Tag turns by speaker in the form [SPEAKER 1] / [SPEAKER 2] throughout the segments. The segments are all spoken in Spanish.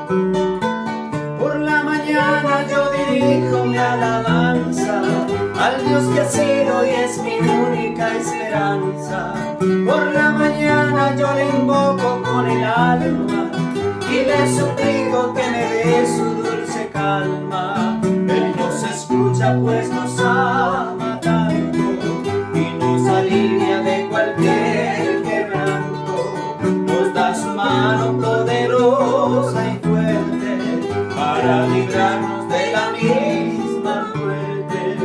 [SPEAKER 1] Por la mañana yo dirijo mi alabanza al Dios que ha sido y es mi única esperanza. Por la mañana yo le invoco con el alma y le suplico que me dé su dulce calma. Él nos escucha pues nos ama tanto y nos alivia de cualquier quebranto. Nos da su mano poderosa y fuerte para librarnos de la misma muerte.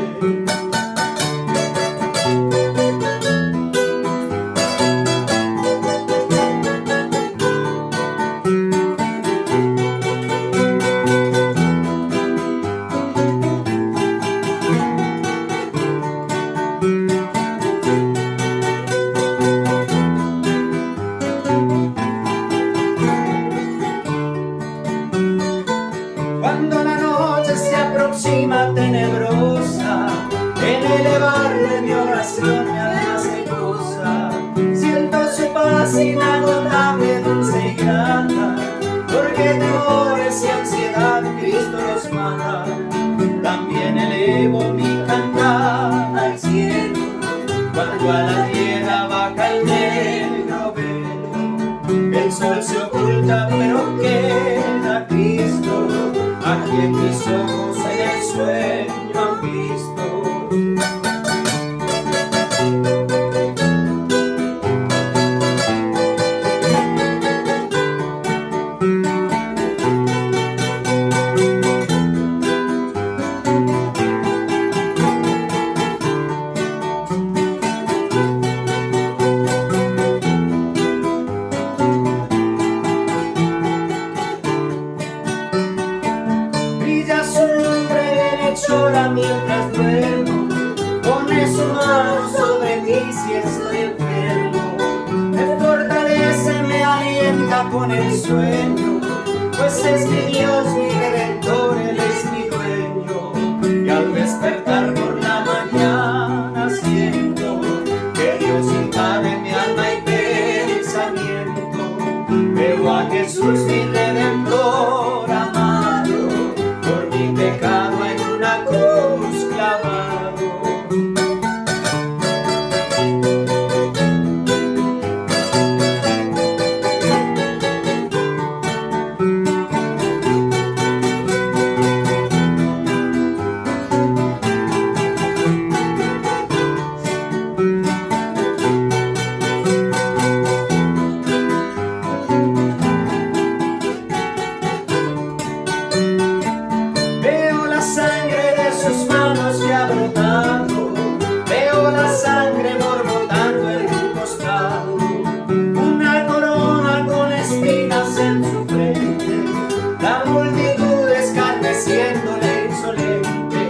[SPEAKER 1] Cuando la noche se aproxima tenebrosa, en elevarle mi oración mi alma se goza. Siento su paz inagotable, dulce y grata, porque temores y ansiedad Cristo los mata. También elevo mi cantar al cielo, cuando a la tierra baja el negro velo. El sol se oculta pero queda Cristo, a quien mis ojos en el sueño han visto. Brilla su lumbre derechora mientras duermo, pone su mano sobre mí si estoy enfermo. Me fortalece, me alienta con el sueño, pues es mi Dios, mi Redentor, Él es mi dueño. Y al despertar por la mañana siento que Dios invade mi alma y pensamiento. Veo a Jesús mi Redentor amado, por mi pecado en una cruz clavado. Veo la sangre de sus manos que ha brotado, veo la sangre borbotando en su costado, una corona con espinas en su frente, la multitud escarneciéndole insolente.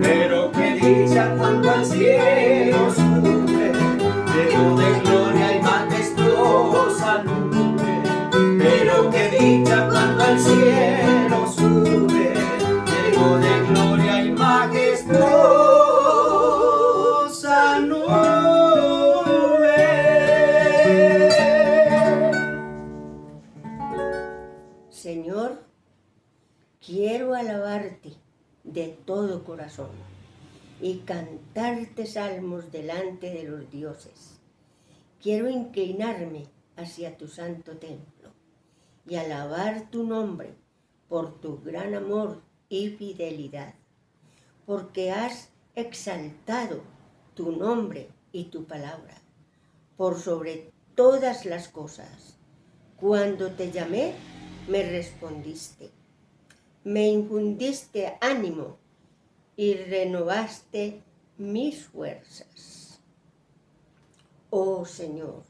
[SPEAKER 1] Pero qué dicha cuando al cielo sube, lleno de gloria y majestuosa nube. Pero qué dicha cuando al cielo sube, lleno de gloria y majestuosa nube.
[SPEAKER 2] Señor, quiero alabarte de todo corazón y cantarte salmos delante de los dioses. Quiero inclinarme hacia tu santo templo y alabar tu nombre por tu gran amor y fidelidad, porque has exaltado tu nombre y tu palabra por sobre todas las cosas. Cuando te llamé, me respondiste, me infundiste ánimo y renovaste mis fuerzas. Oh Señor,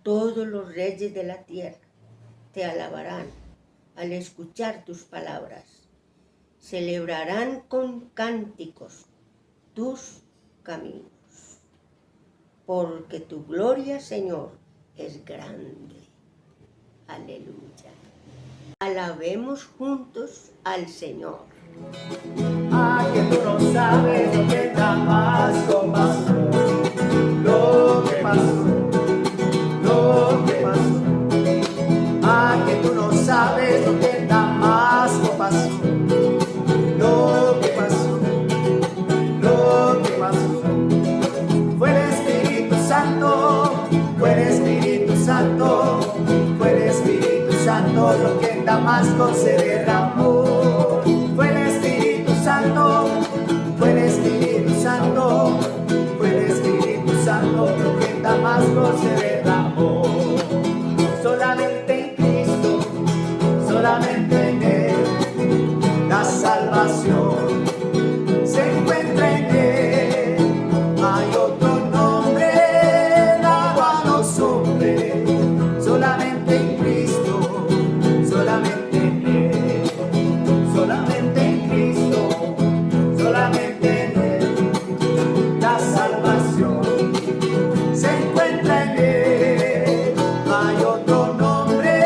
[SPEAKER 2] todos los reyes de la tierra te alabarán al escuchar tus palabras. Celebrarán con cánticos tus caminos, porque tu gloria, Señor, es grande. Aleluya. Alabemos juntos al Señor.
[SPEAKER 1] Ah, que tú no sabes lo que Damasco pasó, lo que pasó, lo que pasó. Ah, que tú no sabes Santo lo que en Damasco se derramó. Fue el Espíritu Santo, fue el Espíritu Santo, fue el Espíritu Santo lo que en Damasco se derramó. Solamente en Cristo, solamente en Él, la salvación se encuentra en Él. Hay otro nombre dado a los hombres, solamente en Cristo, solamente en Él, solamente en Cristo, solamente en Él, la salvación se encuentra en Él. Hay otro nombre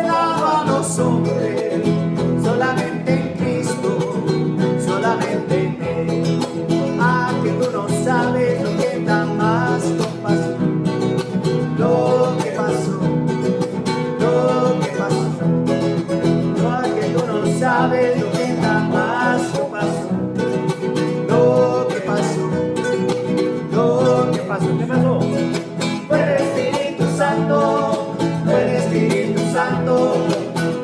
[SPEAKER 1] dado a los hombres, solamente en Cristo, solamente en Él. Ah, que tú no sabes lo que en Damasco pasó, lo que pasó, lo que pasó. Ah, que tú no sabes lo que en Damasco pasó, lo que pasó, lo que pasó. ¿Qué pasó? Fue el Espíritu Santo, fue el Espíritu Santo,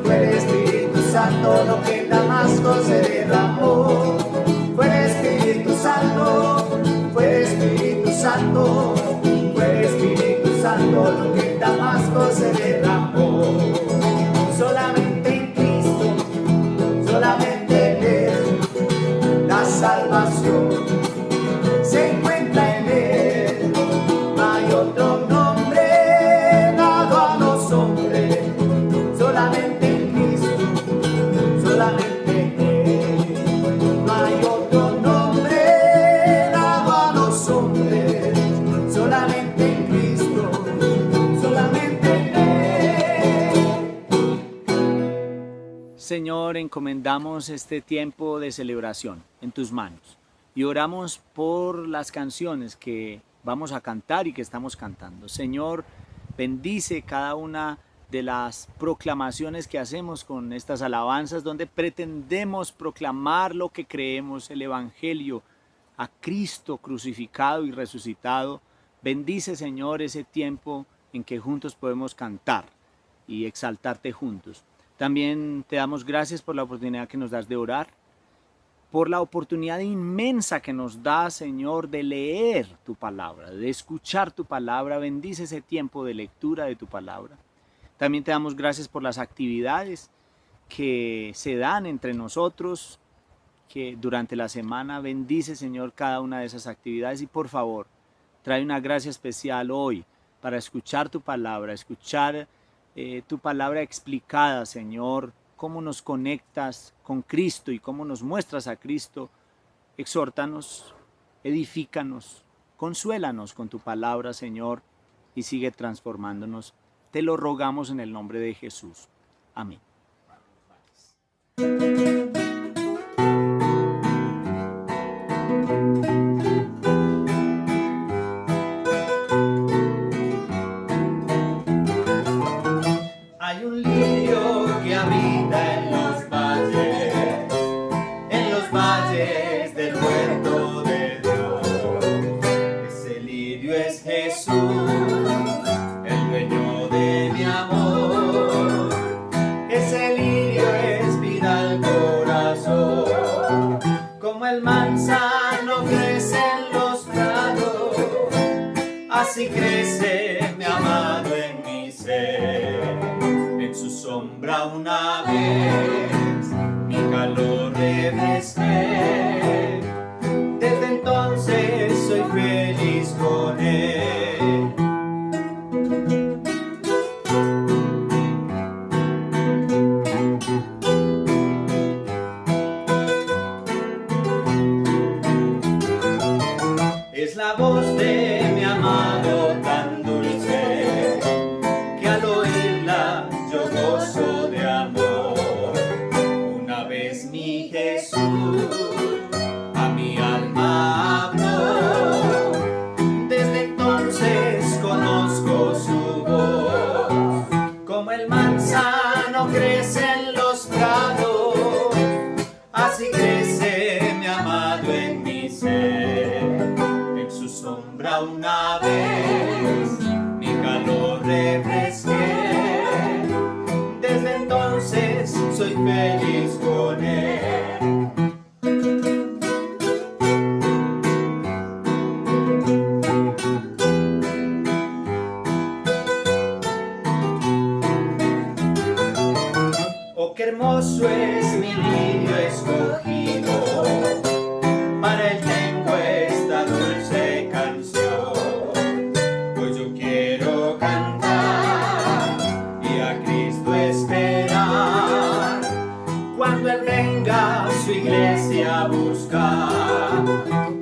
[SPEAKER 1] fue el Espíritu Santo lo que en Damasco se derramó. Fue el Espíritu Santo, fue el Espíritu Santo, fue el Espíritu Santo lo que en Damasco se derramó. Solamente en Cristo, solamente en Él, la salvación se encuentra en Él. Hay otro nombre dado a los hombres, solamente en Cristo, solamente en Él. No hay otro nombre dado a los hombres, solamente en Cristo, solamente en Él.
[SPEAKER 3] Señor, encomendamos este tiempo de celebración en tus manos y oramos por las canciones que vamos a cantar y que estamos cantando. Señor, bendice cada una de las proclamaciones que hacemos con estas alabanzas, donde pretendemos proclamar lo que creemos, el Evangelio, a Cristo crucificado y resucitado. Bendice, Señor, ese tiempo en que juntos podemos cantar y exaltarte juntos. También te damos gracias por la oportunidad que nos das de orar, por la oportunidad inmensa que nos da, Señor, de leer tu palabra, de escuchar tu palabra. Bendice ese tiempo de lectura de tu palabra. También te damos gracias por las actividades que se dan entre nosotros, que durante la semana. Bendice, Señor, cada una de esas actividades y por favor, trae una gracia especial hoy para escuchar tu palabra, escuchar tu palabra explicada, Señor, cómo nos conectas con Cristo y cómo nos muestras a Cristo. Exhórtanos, edifícanos, consuélanos con tu palabra, Señor, y sigue transformándonos. Te lo rogamos en el nombre de Jesús. Amén.
[SPEAKER 1] Hay un lirio que habita en los valles del huerto de Dios. Ese lirio es Jesús, el dueño de mi amor. Ese lirio es vida al corazón. Como el manzano crece en los prados, así crece mi amado en mi ser. En su sombra una vez mi calor refresqué. Desde entonces soy feliz con él. Es la voz de mi amado tan dulce, que al oírla yo gozo de amor. Una vez mi Jesús a mi alma habló, desde entonces conozco su voz. Como el manzano crece en los prados, así crece mi amado en mi ser. En su sombra una vez mi calor refresqué. Desde soy feliz con Él. Oh, qué hermoso es mi niño escogido, para él tengo esta dulce canción. Pues yo quiero cantar y a Cristo esperar, cuando él venga a su iglesia a buscar.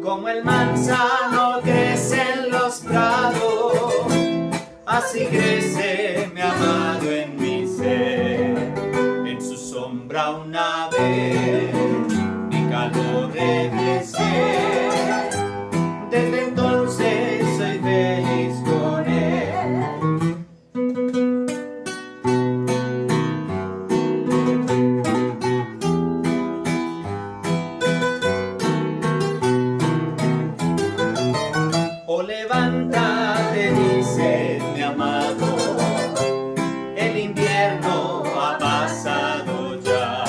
[SPEAKER 1] Como el manzano crece en los prados, así crece mi amado en mi ser. En su sombra una vez mi calor regresé, desde entonces soy feliz con Él. Oh, levántate, dice mi amado, el invierno ha pasado ya.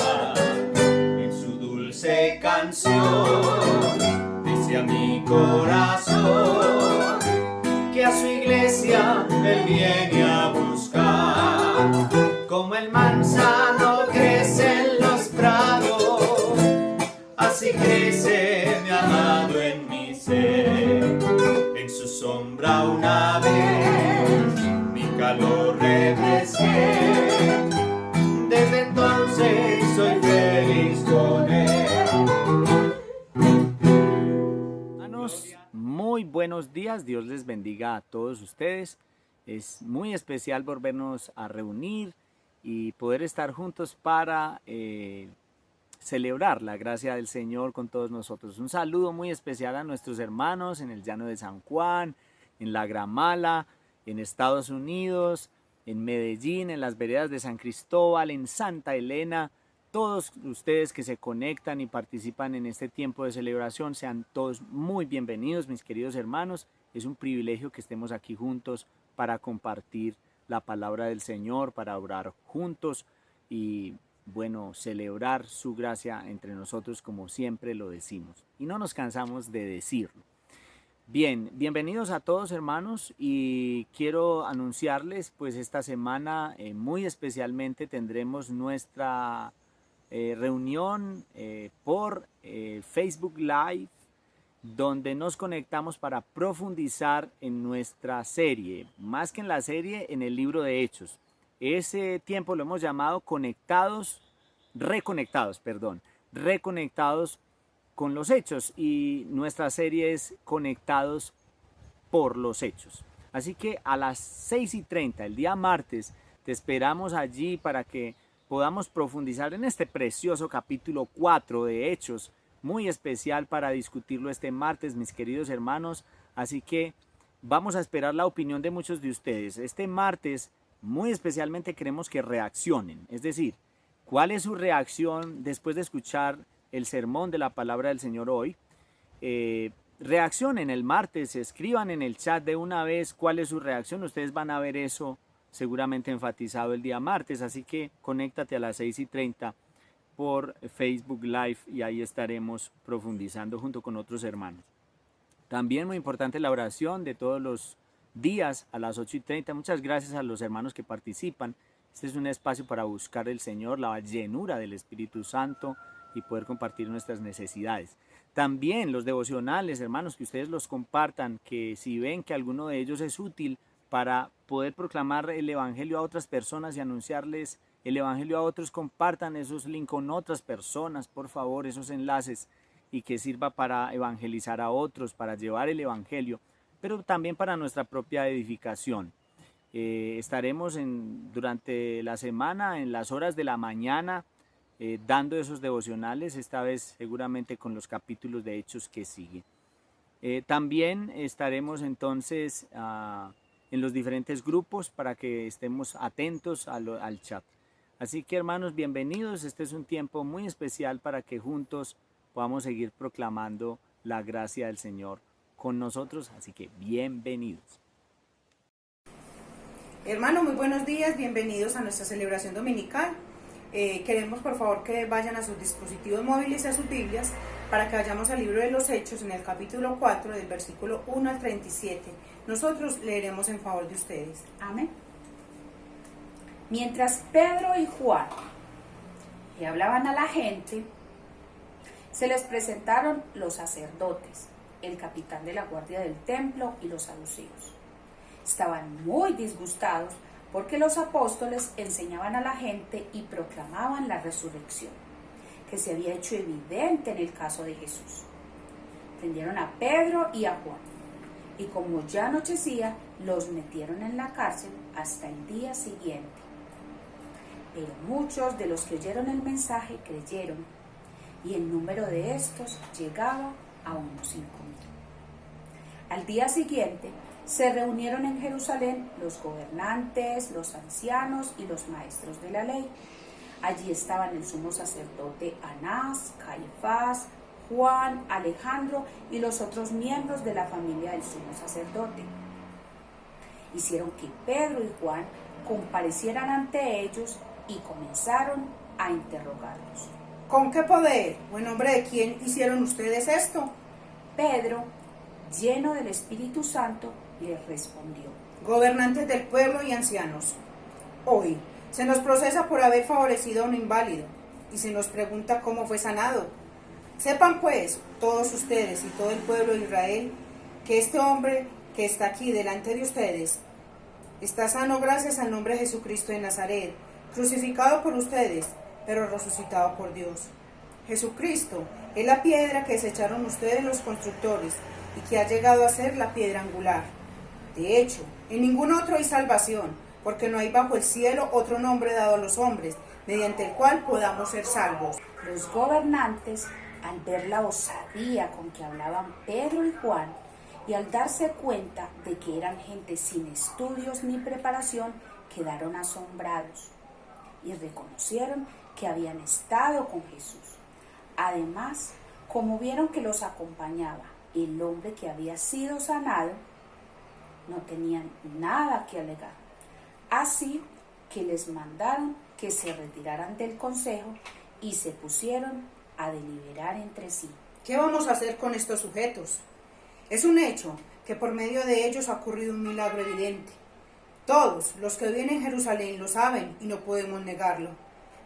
[SPEAKER 1] En su dulce canción dice a mi corazón que a su iglesia él viene a buscar. Como el manzano crece en los prados, así crece mi amado en mi ser. En su sombra una vez mi calor regresé, desde entonces soy feliz con Él.
[SPEAKER 3] Hermanos, muy buenos días, Dios les bendiga a todos ustedes. Es muy especial volvernos a reunir y poder estar juntos para celebrar la gracia del Señor con todos nosotros. Un saludo muy especial a nuestros hermanos en el Llano de San Juan, en La Gramala, en Estados Unidos, en Medellín, en las veredas de San Cristóbal, en Santa Elena. Todos ustedes que se conectan y participan en este tiempo de celebración, sean todos muy bienvenidos, mis queridos hermanos. Es un privilegio que estemos aquí juntos para compartir la palabra del Señor, para orar juntos y, bueno, celebrar su gracia entre nosotros como siempre lo decimos. Y no nos cansamos de decirlo. Bien, bienvenidos a todos, hermanos, y quiero anunciarles, pues esta semana muy especialmente tendremos nuestra reunión por Facebook Live, donde nos conectamos para profundizar en nuestra serie, más que en la serie, en el libro de Hechos. Ese tiempo lo hemos llamado reconectados con los Hechos, y nuestra serie es Conectados por los Hechos. Así que a las 6:30 el día martes te esperamos allí para que podamos profundizar en este precioso capítulo 4 de Hechos, muy especial para discutirlo este martes, mis queridos hermanos. Así que vamos a esperar la opinión de muchos de ustedes. Este martes muy especialmente queremos que reaccionen, es decir, ¿cuál es su reacción después de escuchar el sermón de la palabra del Señor hoy? Reaccionen el martes, escriban en el chat de una vez cuál es su reacción. Ustedes van a ver eso seguramente enfatizado el día martes, así que conéctate a las 6:30 por Facebook Live y ahí estaremos profundizando junto con otros hermanos. También muy importante la oración de todos los días a las 8:30. Muchas gracias a los hermanos que participan. Este es un espacio para buscar el Señor, la llenura del Espíritu Santo y poder compartir nuestras necesidades. También los devocionales, hermanos, que ustedes los compartan, que si ven que alguno de ellos es útil para poder proclamar el Evangelio a otras personas y anunciarles el Evangelio a otros, compartan esos links con otras personas, por favor, esos enlaces, y que sirva para evangelizar a otros, para llevar el Evangelio, pero también para nuestra propia edificación. Estaremos durante la semana, en las horas de la mañana, dando esos devocionales, esta vez seguramente con los capítulos de Hechos que siguen. También estaremos entonces en los diferentes grupos para que estemos atentos al chat. Así que, hermanos, bienvenidos. Este es un tiempo muy especial para que juntos podamos seguir proclamando la gracia del Señor con nosotros. Así que bienvenidos.
[SPEAKER 4] Hermano, muy buenos días, bienvenidos a nuestra celebración dominical. Queremos por favor que vayan a sus dispositivos móviles y a sus Biblias para que vayamos al libro de los Hechos en el capítulo 4 del versículo 1 al 37. Nosotros leeremos en favor de ustedes.
[SPEAKER 5] Amén. Mientras Pedro y Juan le hablaban a la gente, se les presentaron los sacerdotes, el capitán de la guardia del templo y los saduceos. Estaban muy disgustados porque los apóstoles enseñaban a la gente y proclamaban la resurrección, que se había hecho evidente en el caso de Jesús. Prendieron a Pedro y a Juan, y como ya anochecía, los metieron en la cárcel hasta el día siguiente. Pero muchos de los que oyeron el mensaje creyeron, y el número de estos llegaba a unos 5,000. Al día siguiente, se reunieron en Jerusalén los gobernantes, los ancianos y los maestros de la ley. Allí estaban el sumo sacerdote Anás, Caifás, Juan, Alejandro y los otros miembros de la familia del sumo sacerdote. Hicieron que Pedro y Juan comparecieran ante ellos y comenzaron a interrogarlos.
[SPEAKER 4] ¿Con qué poder o en nombre de quién hicieron ustedes esto?
[SPEAKER 5] Pedro, lleno del Espíritu Santo, les respondió:
[SPEAKER 4] Gobernantes del pueblo y ancianos, hoy se nos procesa por haber favorecido a un inválido y se nos pregunta cómo fue sanado. Sepan pues todos ustedes y todo el pueblo de Israel que este hombre que está aquí delante de ustedes está sano gracias al nombre de Jesucristo de Nazaret, crucificado por ustedes, pero resucitado por Dios. Jesucristo es la piedra que desecharon ustedes los constructores y que ha llegado a ser la piedra angular. De hecho, en ningún otro hay salvación, porque no hay bajo el cielo otro nombre dado a los hombres, mediante el cual podamos ser salvos.
[SPEAKER 5] Los gobernantes, al ver la osadía con que hablaban Pedro y Juan, y al darse cuenta de que eran gente sin estudios ni preparación, quedaron asombrados y reconocieron que habían estado con Jesús. Además, como vieron que los acompañaba el hombre que había sido sanado, no tenían nada que alegar. Así que les mandaron que se retiraran del consejo y se pusieron a deliberar entre sí.
[SPEAKER 4] ¿Qué vamos a hacer con estos sujetos? Es un hecho que por medio de ellos ha ocurrido un milagro evidente. Todos los que viven en Jerusalén lo saben y no podemos negarlo.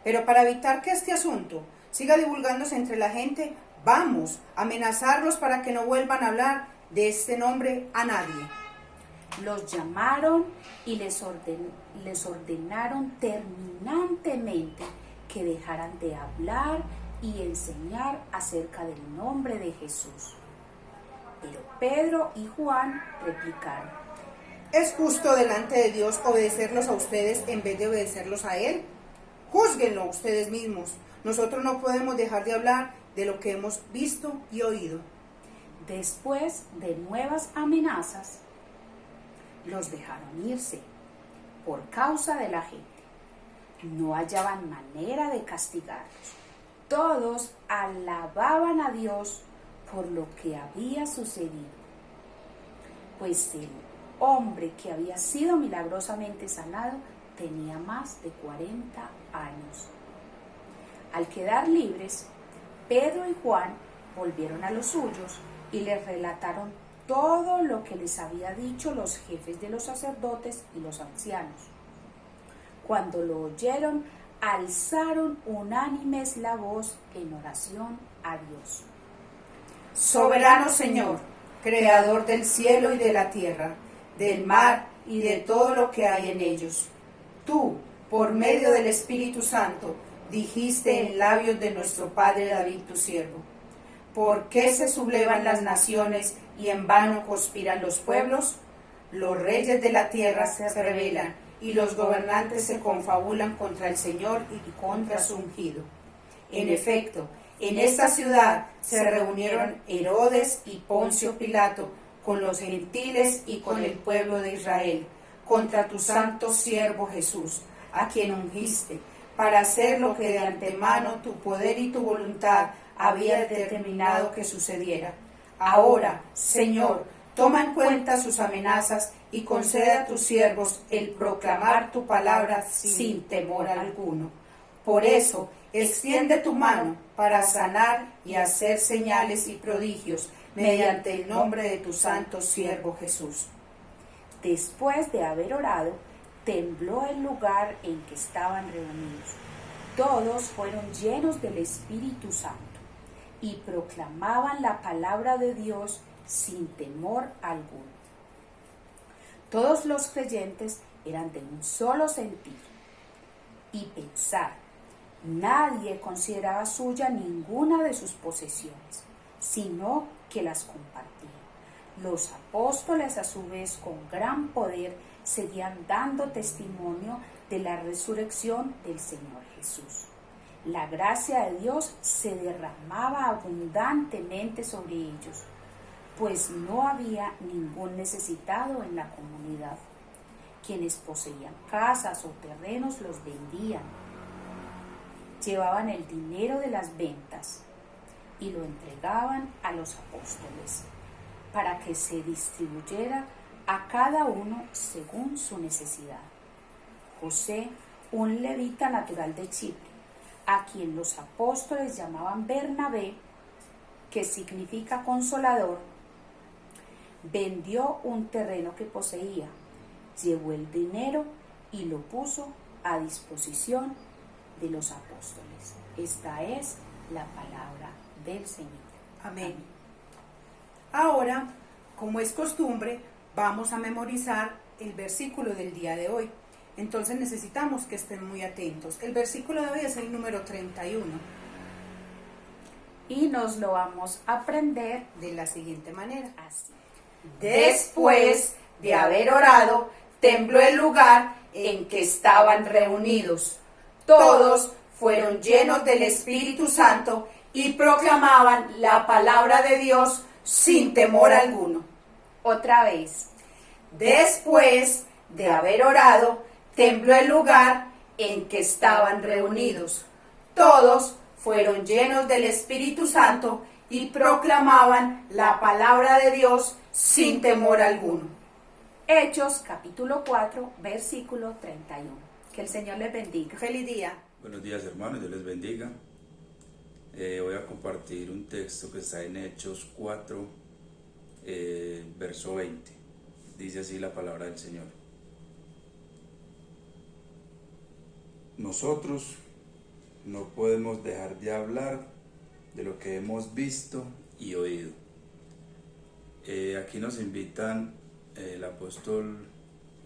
[SPEAKER 4] Pero para evitar que este asunto siga divulgándose entre la gente, vamos a amenazarlos para que no vuelvan a hablar de este nombre a nadie.
[SPEAKER 5] Los llamaron y les ordenaron terminantemente que dejaran de hablar y enseñar acerca del nombre de Jesús. Pero Pedro y Juan replicaron:
[SPEAKER 4] ¿Es justo delante de Dios obedecerlos a ustedes en vez de obedecerlos a Él? Júzguenlo ustedes mismos. Nosotros no podemos dejar de hablar de lo que hemos visto y oído.
[SPEAKER 5] Después de nuevas amenazas, los dejaron irse por causa de la gente. No hallaban manera de castigarlos. Todos alababan a Dios por lo que había sucedido, pues el hombre que había sido milagrosamente sanado tenía más de 40 años. Al quedar libres, Pedro y Juan volvieron a los suyos y les relataron todo lo que les había dicho los jefes de los sacerdotes y los ancianos. Cuando lo oyeron, alzaron unánimes la voz en oración a Dios.
[SPEAKER 4] Soberano Señor, Creador del cielo y de la tierra, del mar y de todo lo que hay en ellos. Tú, por medio del Espíritu Santo, dijiste en labios de nuestro Padre David, tu siervo: ¿por qué se sublevan las naciones y en vano conspiran los pueblos? Los reyes de la tierra se rebelan y los gobernantes se confabulan contra el Señor y contra su ungido. En efecto, en esta ciudad se reunieron Herodes y Poncio Pilato con los gentiles y con el pueblo de Israel contra tu santo siervo Jesús, a quien ungiste, para hacer lo que de antemano tu poder y tu voluntad había determinado que sucediera. Ahora, Señor, toma en cuenta sus amenazas y concede a tus siervos el proclamar tu palabra sin temor alguno. Por eso, extiende tu mano para sanar y hacer señales y prodigios mediante el nombre de tu santo siervo Jesús.
[SPEAKER 5] Después de haber orado, tembló el lugar en que estaban reunidos. Todos fueron llenos del Espíritu Santo y proclamaban la palabra de Dios sin temor alguno. Todos los creyentes eran de un solo sentir y pensar. Nadie consideraba suya ninguna de sus posesiones, sino que las compartía. Los apóstoles, a su vez, con gran poder, seguían dando testimonio de la resurrección del Señor Jesús. La gracia de Dios se derramaba abundantemente sobre ellos, pues no había ningún necesitado en la comunidad. Quienes poseían casas o terrenos los vendían, llevaban el dinero de las ventas y lo entregaban a los apóstoles para que se distribuyera a cada uno según su necesidad. José, un levita natural de Chipre, a quien los apóstoles llamaban Bernabé, que significa consolador, vendió un terreno que poseía, llevó el dinero y lo puso a disposición de los apóstoles. Esta es la palabra del Señor.
[SPEAKER 4] Amén. Ahora, como es costumbre, vamos a memorizar el versículo del día de hoy. Entonces necesitamos que estén muy atentos. El versículo de hoy es el número 31.
[SPEAKER 5] Y nos lo vamos a aprender
[SPEAKER 4] De la siguiente manera.
[SPEAKER 5] así.
[SPEAKER 4] Después de haber orado, tembló el lugar en que estaban reunidos. Todos fueron llenos del Espíritu Santo y proclamaban la palabra de Dios sin temor alguno.
[SPEAKER 5] Otra vez.
[SPEAKER 4] Después de haber orado, tembló el lugar en que estaban reunidos. Todos fueron llenos del Espíritu Santo y proclamaban la palabra de Dios sin temor alguno.
[SPEAKER 5] Hechos capítulo 4, versículo 31. Que el Señor les bendiga.
[SPEAKER 4] Feliz día.
[SPEAKER 6] Buenos días, hermanos, Dios les bendiga. Voy a compartir un texto que está en Hechos 4, verso 20. Dice así la palabra del Señor. Nosotros no podemos dejar de hablar de lo que hemos visto y oído. Aquí nos invitan el apóstol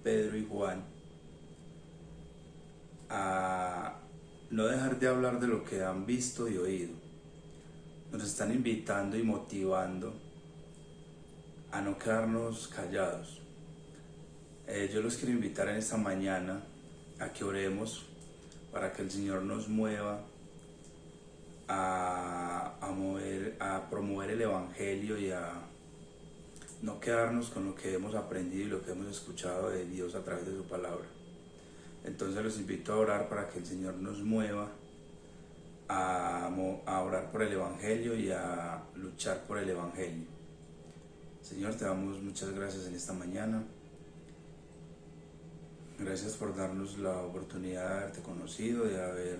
[SPEAKER 6] Pedro y Juan a no dejar de hablar de lo que han visto y oído. Nos están invitando y motivando a no quedarnos callados. Yo los quiero invitar en esta mañana a que oremos para que el Señor nos mueva a promover el Evangelio y a no quedarnos con lo que hemos aprendido y lo que hemos escuchado de Dios a través de su palabra. Entonces los invito a orar para que el Señor nos mueva a orar por el Evangelio y a luchar por el Evangelio. Señor, te damos muchas gracias en esta mañana. Gracias por darnos la oportunidad de haberte conocido, de haber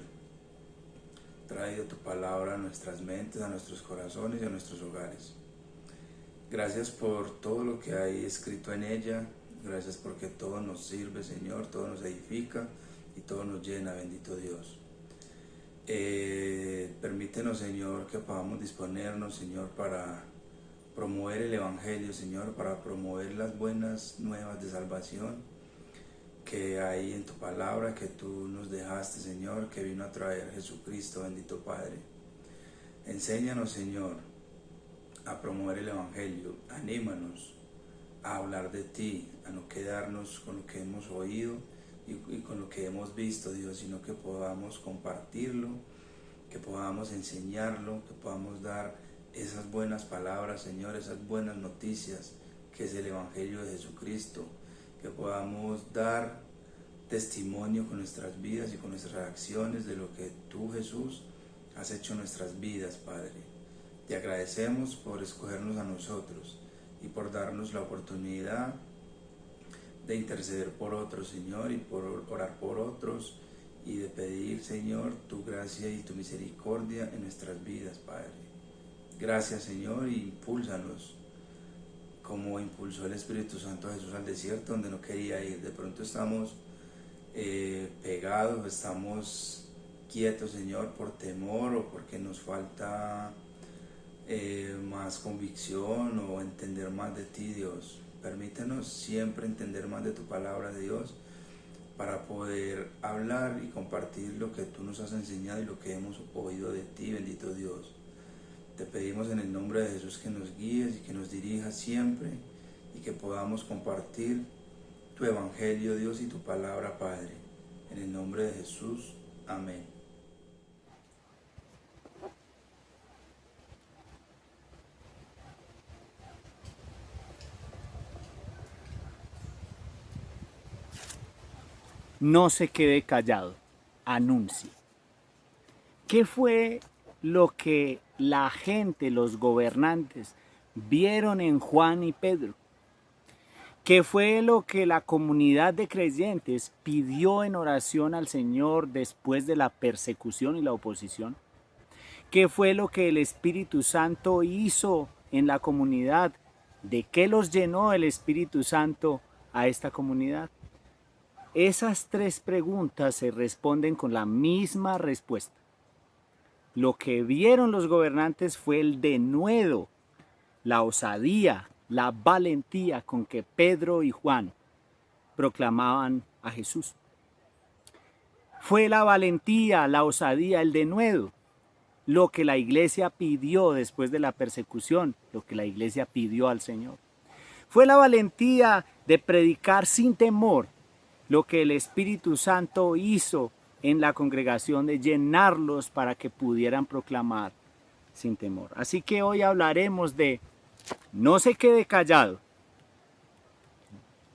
[SPEAKER 6] traído tu palabra a nuestras mentes, a nuestros corazones y a nuestros hogares. Gracias por todo lo que hay escrito en ella. Gracias porque todo nos sirve, Señor, todo nos edifica y todo nos llena, bendito Dios. Permítenos, Señor, que podamos disponernos, Señor, para promover el Evangelio, Señor, para promover las buenas nuevas de salvación que hay en tu palabra, que tú nos dejaste, Señor, que vino a traer Jesucristo, bendito Padre. Enséñanos, Señor, a promover el Evangelio. Anímanos a hablar de ti, a no quedarnos con lo que hemos oído y con lo que hemos visto, Dios, sino que podamos compartirlo, que podamos enseñarlo, que podamos dar esas buenas palabras, Señor, esas buenas noticias que es el Evangelio de Jesucristo, que podamos dar testimonio con nuestras vidas y con nuestras acciones de lo que tú, Jesús, has hecho en nuestras vidas, Padre. Te agradecemos por escogernos a nosotros y por darnos la oportunidad de interceder por otros, Señor, y por orar por otros y de pedir, Señor, tu gracia y tu misericordia en nuestras vidas, Padre. Gracias, Señor, y impúlsanos como impulsó el Espíritu Santo a Jesús al desierto donde no quería ir. De pronto estamos pegados, estamos quietos, Señor, por temor o porque nos falta más convicción o entender más de ti, Dios. Permítenos siempre entender más de tu palabra, Dios, para poder hablar y compartir lo que tú nos has enseñado y lo que hemos oído de ti, bendito Dios. Te pedimos en el nombre de Jesús que nos guíes y que nos dirijas siempre y que podamos compartir tu evangelio, Dios, y tu palabra, Padre. En el nombre de Jesús, amén.
[SPEAKER 3] No se quede callado, anuncie. ¿Qué fue lo que la gente, los gobernantes, vieron en Juan y Pedro? ¿Qué fue lo que la comunidad de creyentes pidió en oración al Señor después de la persecución y la oposición? ¿Qué fue lo que el Espíritu Santo hizo en la comunidad? ¿De qué los llenó el Espíritu Santo a esta comunidad? Esas tres preguntas se responden con la misma respuesta. Lo que vieron los gobernantes fue el denuedo, la osadía, la valentía con que Pedro y Juan proclamaban a Jesús. Fue la valentía, la osadía, el denuedo, lo que la iglesia pidió después de la persecución, lo que la iglesia pidió al Señor. Fue la valentía de predicar sin temor, lo que el Espíritu Santo hizo en la congregación, de llenarlos para que pudieran proclamar sin temor. Así que hoy hablaremos de no se quede callado,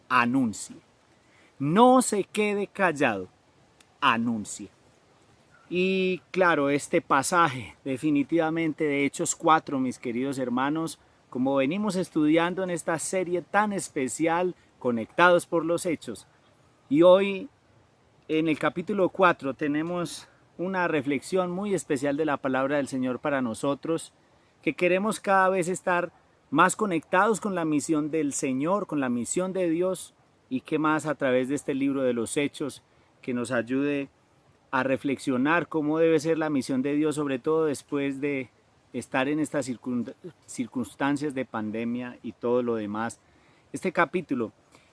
[SPEAKER 3] anuncie. No se quede callado, anuncie. Y claro, este pasaje definitivamente de Hechos 4, mis queridos hermanos, como venimos estudiando en esta serie tan especial, Conectados por los Hechos, y hoy en el capítulo 4 tenemos una reflexión muy especial de la palabra del Señor para nosotros, que queremos cada vez estar más conectados con la misión del Señor, con la misión de Dios, y que más a través de este libro de los Hechos, que nos ayude a reflexionar cómo debe ser la misión de Dios, sobre todo después de estar en estas circunstancias de pandemia y todo lo demás. Este capítulo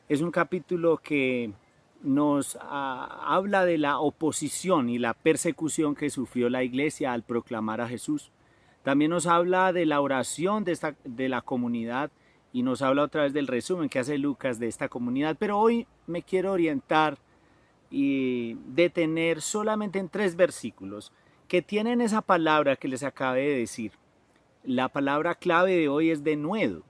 [SPEAKER 3] es un capítulo que nos habla de la oposición y la persecución que sufrió la iglesia al proclamar a Jesús. También nos habla de la oración de la comunidad y nos habla otra vez del resumen que hace Lucas de esta comunidad. Pero hoy me quiero orientar y detener solamente en 3 versículos que tienen esa palabra que les acabé de decir. La palabra clave de hoy es denuedo.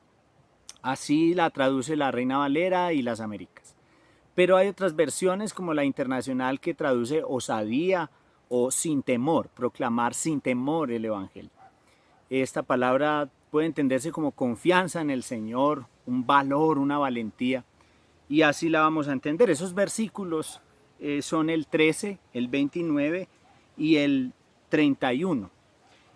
[SPEAKER 3] Así la traduce la Reina Valera y las Américas. Pero hay otras versiones como la Internacional que traduce osadía o sin temor, proclamar sin temor el Evangelio. Esta palabra puede entenderse como confianza en el Señor, un valor, una valentía, y así la vamos a entender. Esos versículos son el 13, el 29 y el 31.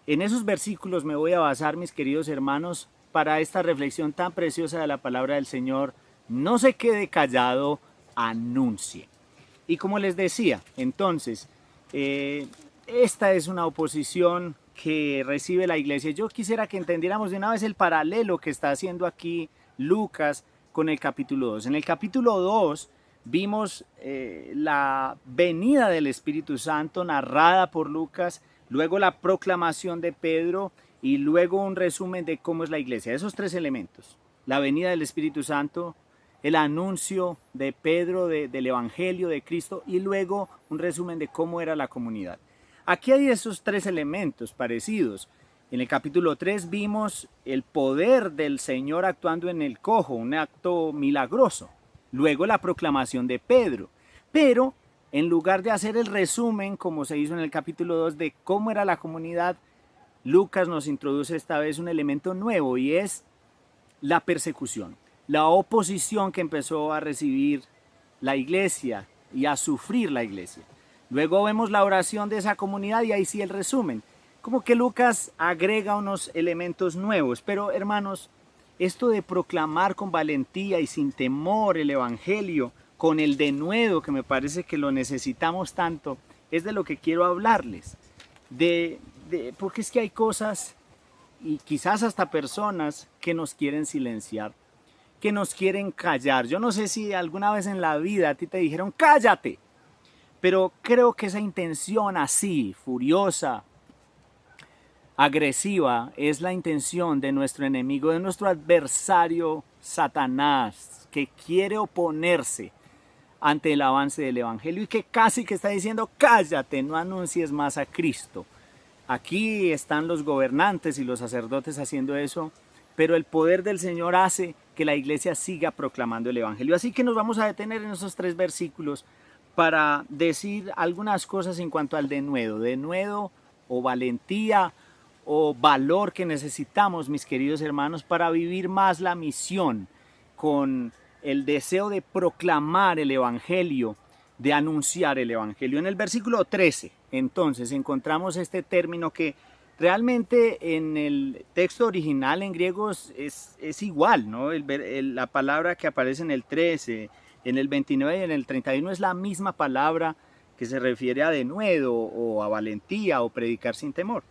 [SPEAKER 3] En esos versículos me voy a basar, mis queridos hermanos, para esta reflexión tan preciosa de la palabra del Señor. No se quede callado, anuncie. Y como les decía, entonces, esta es una oposición que recibe la iglesia. Yo quisiera que entendiéramos de una vez el paralelo que está haciendo aquí Lucas con el capítulo 2. En el capítulo 2 vimos la venida del Espíritu Santo narrada por Lucas, luego la proclamación de Pedro y luego un resumen de cómo es la iglesia. Esos 3 elementos, la venida del Espíritu Santo, el anuncio de Pedro del Evangelio de Cristo y luego un resumen de cómo era la comunidad. Aquí hay esos 3 elementos parecidos. En el capítulo 3 vimos el poder del Señor actuando en el cojo, un acto milagroso. Luego la proclamación de Pedro. Pero en lugar de hacer el resumen, como se hizo en el capítulo 2, de cómo era la comunidad, Lucas nos introduce esta vez un elemento nuevo y es la persecución. La oposición que empezó a recibir la iglesia y a sufrir la iglesia. Luego vemos la oración de esa comunidad y ahí sí el resumen. Como que Lucas agrega unos elementos nuevos, pero hermanos, esto de proclamar con valentía y sin temor el evangelio, con el denuedo, que me parece que lo necesitamos tanto, es de lo que quiero hablarles. Porque es que hay cosas y quizás hasta personas que nos quieren silenciar, que nos quieren callar. Yo no sé si alguna vez en la vida a ti te dijeron cállate, pero creo que esa intención así, furiosa, agresiva, es la intención de nuestro enemigo, de nuestro adversario Satanás, que quiere oponerse ante el avance del evangelio y que casi que está diciendo cállate, no anuncies más a Cristo. Aquí están los gobernantes y los sacerdotes haciendo eso, pero el poder del Señor hace que la iglesia siga proclamando el evangelio. Así que nos vamos a detener en esos 3 versículos para decir algunas cosas en cuanto al denuedo o valentía o valor que necesitamos, mis queridos hermanos, para vivir más la misión con el deseo de proclamar el evangelio, de anunciar el evangelio. En el versículo 13, entonces, encontramos este término que realmente en el texto original en griego es igual, ¿no? La palabra que aparece en el 13, en el 29 y en el 31 es la misma palabra que se refiere a denuedo o a valentía o predicar sin temor.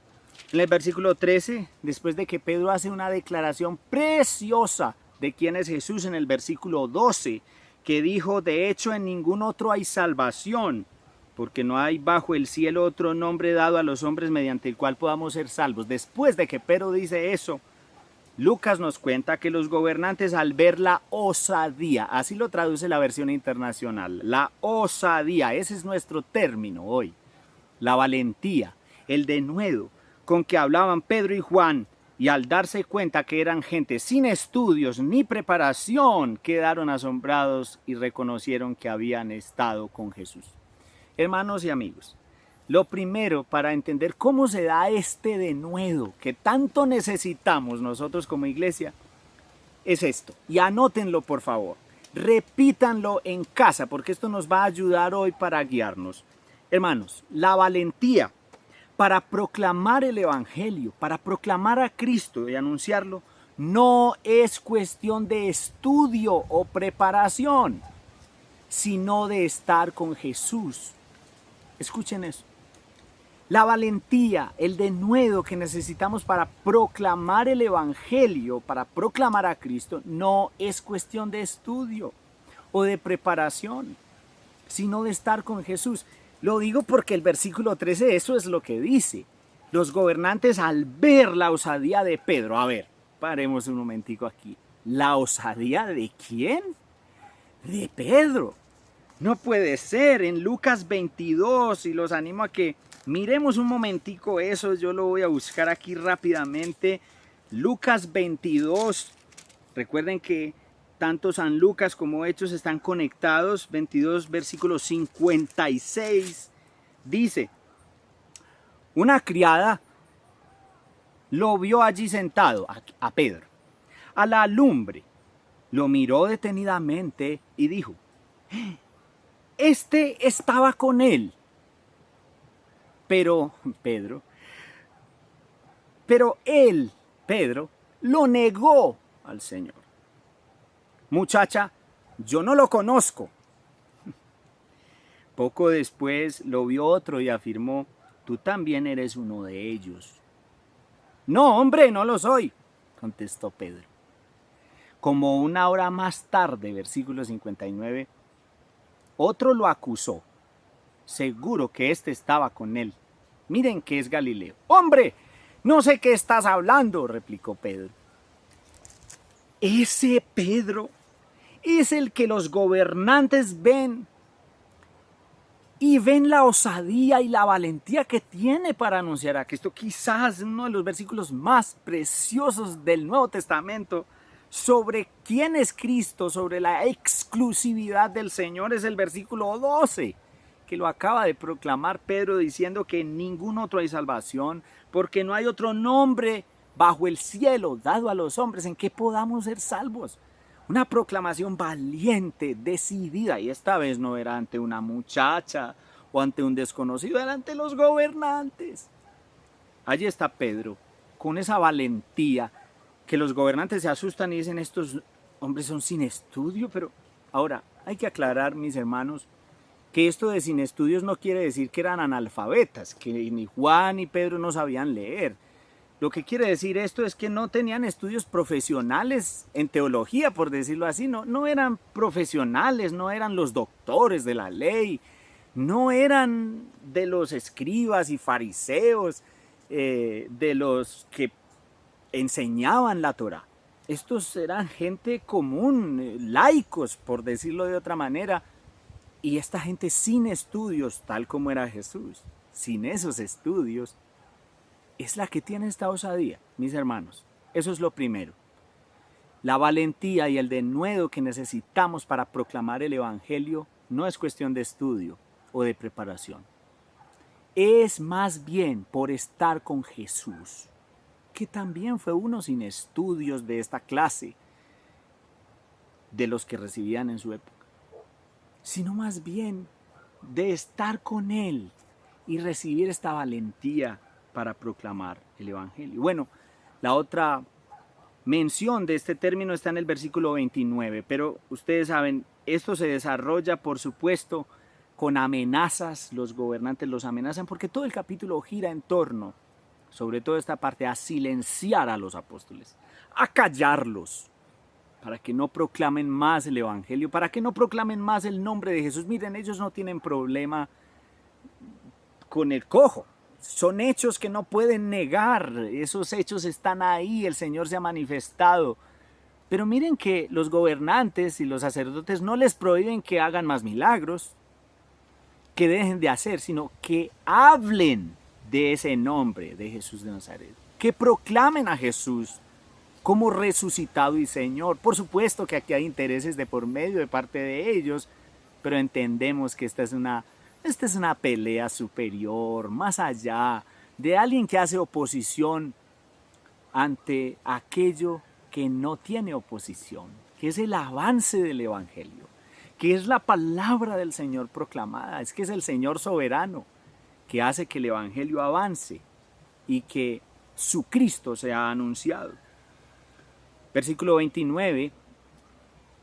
[SPEAKER 3] En el versículo 13, después de que Pedro hace una declaración preciosa de quién es Jesús, en el versículo 12, que dijo, de hecho en ningún otro hay salvación, porque no hay bajo el cielo otro nombre dado a los hombres mediante el cual podamos ser salvos. Después de que Pedro dice eso, Lucas nos cuenta que los gobernantes, al ver la osadía, así lo traduce la versión internacional, la osadía, ese es nuestro término hoy, la valentía, el denuedo con que hablaban Pedro y Juan, y al darse cuenta que eran gente sin estudios ni preparación, quedaron asombrados y reconocieron que habían estado con Jesús. Hermanos y amigos, lo primero para entender cómo se da este denuedo que tanto necesitamos nosotros como iglesia es esto. Y anótenlo por favor, repítanlo en casa porque esto nos va a ayudar hoy para guiarnos. Hermanos, la valentía para proclamar el evangelio, para proclamar a Cristo y anunciarlo, no es cuestión de estudio o preparación, sino de estar con Jesús. Escuchen eso. La valentía, el denuedo que necesitamos para proclamar el evangelio, para proclamar a Cristo, no es cuestión de estudio o de preparación, sino de estar con Jesús. Lo digo porque el versículo 13 eso es lo que dice. Los gobernantes al ver la osadía de Pedro, a ver, paremos un momentico aquí. ¿La osadía de quién? De Pedro. No puede ser. En Lucas 22, y los animo a que miremos un momentico eso, yo lo voy a buscar aquí rápidamente. Lucas 22, recuerden que tanto San Lucas como Hechos están conectados. 22, versículo 56, dice, una criada lo vio allí sentado, a Pedro, a la lumbre, lo miró detenidamente y dijo, este estaba con él. Pero él, Pedro, lo negó al Señor. Muchacha, yo no lo conozco. Poco después lo vio otro y afirmó, tú también eres uno de ellos. No, hombre, no lo soy, contestó Pedro. Como una hora más tarde, versículo 59, otro lo acusó. Seguro que éste estaba con él. Miren que es Galileo. Hombre, no sé qué estás hablando, replicó Pedro. Ese Pedro es el que los gobernantes ven y ven la osadía y la valentía que tiene para anunciar a Cristo. Quizás uno de los versículos más preciosos del Nuevo Testamento sobre quién es Cristo, sobre la exclusividad del Señor, es el versículo 12, que lo acaba de proclamar Pedro diciendo que en ningún otro hay salvación, porque no hay otro nombre bajo el cielo dado a los hombres en que podamos ser salvos. Una proclamación valiente, decidida, y esta vez no era ante una muchacha o ante un desconocido, delante de los gobernantes. Allí está Pedro, con esa valentía que los gobernantes se asustan y dicen, estos hombres son sin estudio. Pero ahora hay que aclarar, mis hermanos, que esto de sin estudios no quiere decir que eran analfabetas, que ni Juan ni Pedro no sabían leer. Lo que quiere decir esto es que no tenían estudios profesionales en teología, por decirlo así. No eran profesionales, no eran los doctores de la ley, no eran de los escribas y fariseos, de los que enseñaban la Torá. Estos eran gente común, laicos, por decirlo de otra manera. Y esta gente sin estudios, tal como era Jesús, sin esos estudios, es la que tiene esta osadía, mis hermanos. Eso es lo primero. La valentía y el denuedo que necesitamos para proclamar el Evangelio no es cuestión de estudio o de preparación. Es más bien por estar con Jesús, que también fue uno sin estudios de esta clase, de los que recibían en su época, sino más bien de estar con Él y recibir esta valentía para proclamar el Evangelio. Bueno, la otra mención de este término está en el versículo 29, pero ustedes saben, esto se desarrolla, por supuesto, con amenazas. Los gobernantes los amenazan porque todo el capítulo gira en torno, sobre todo esta parte, a silenciar a los apóstoles, a callarlos, para que no proclamen más el Evangelio, para que no proclamen más el nombre de Jesús. Miren, ellos no tienen problema con el cojo. Son hechos que no pueden negar, esos hechos están ahí, el Señor se ha manifestado. Pero miren que los gobernantes y los sacerdotes no les prohíben que hagan más milagros, que dejen de hacer, sino que hablen de ese nombre de Jesús de Nazaret, que proclamen a Jesús como resucitado y Señor. Por supuesto que aquí hay intereses de por medio de parte de ellos, pero entendemos que esta es una pelea superior, más allá de alguien que hace oposición ante aquello que no tiene oposición, que es el avance del Evangelio, que es la palabra del Señor proclamada. Es que es el Señor soberano que hace que el Evangelio avance y que su Cristo sea anunciado. Versículo 29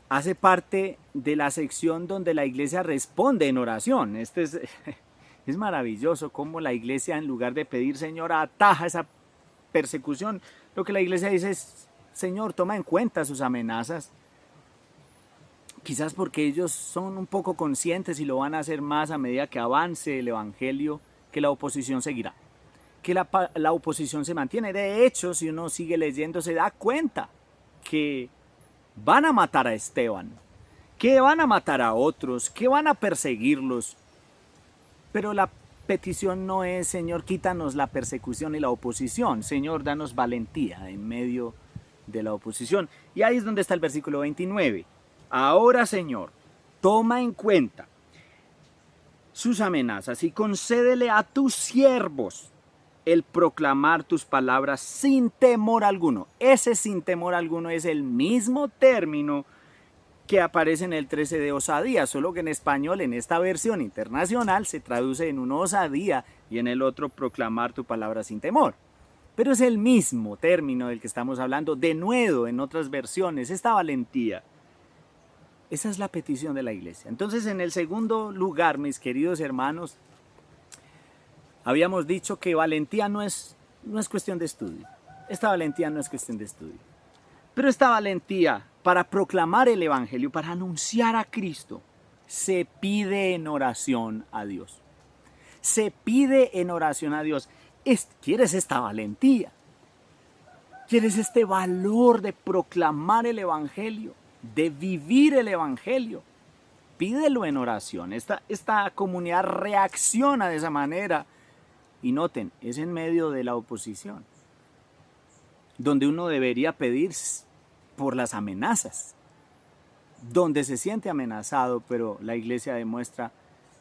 [SPEAKER 3] hace parte de la sección donde la iglesia responde en oración. Es maravilloso cómo la iglesia, en lugar de pedir, Señor, ataja esa persecución, lo que la iglesia dice es, Señor, toma en cuenta sus amenazas. Quizás porque ellos son un poco conscientes y lo van a hacer más a medida que avance el Evangelio, que la oposición seguirá, que la oposición se mantiene. De hecho, si uno sigue leyendo, se da cuenta que van a matar a Esteban, que van a matar a otros, que van a perseguirlos. Pero la petición no es, Señor, quítanos la persecución y la oposición. Señor, danos valentía en medio de la oposición. Y ahí es donde está el versículo 29. Ahora, Señor, toma en cuenta sus amenazas y concédele a tus siervos el proclamar tus palabras sin temor alguno. Ese sin temor alguno es el mismo término que aparece en el 13 de osadía, solo que en español, en esta versión internacional, se traduce en una osadía y en el otro proclamar tu palabra sin temor. Pero es el mismo término del que estamos hablando, de nuevo en otras versiones, esta valentía. Esa es la petición de la iglesia. Entonces, en el segundo lugar, mis queridos hermanos, habíamos dicho que valentía no es cuestión de estudio. Esta valentía no es cuestión de estudio. Pero esta valentía para proclamar el Evangelio, para anunciar a Cristo, se pide en oración a Dios. Se pide en oración a Dios. ¿Quieres esta valentía? ¿Quieres este valor de proclamar el Evangelio? De vivir el Evangelio? Pídelo en oración. Esta comunidad reacciona de esa manera. Y noten, es en medio de la oposición, donde uno debería pedir por las amenazas, donde se siente amenazado, pero la iglesia demuestra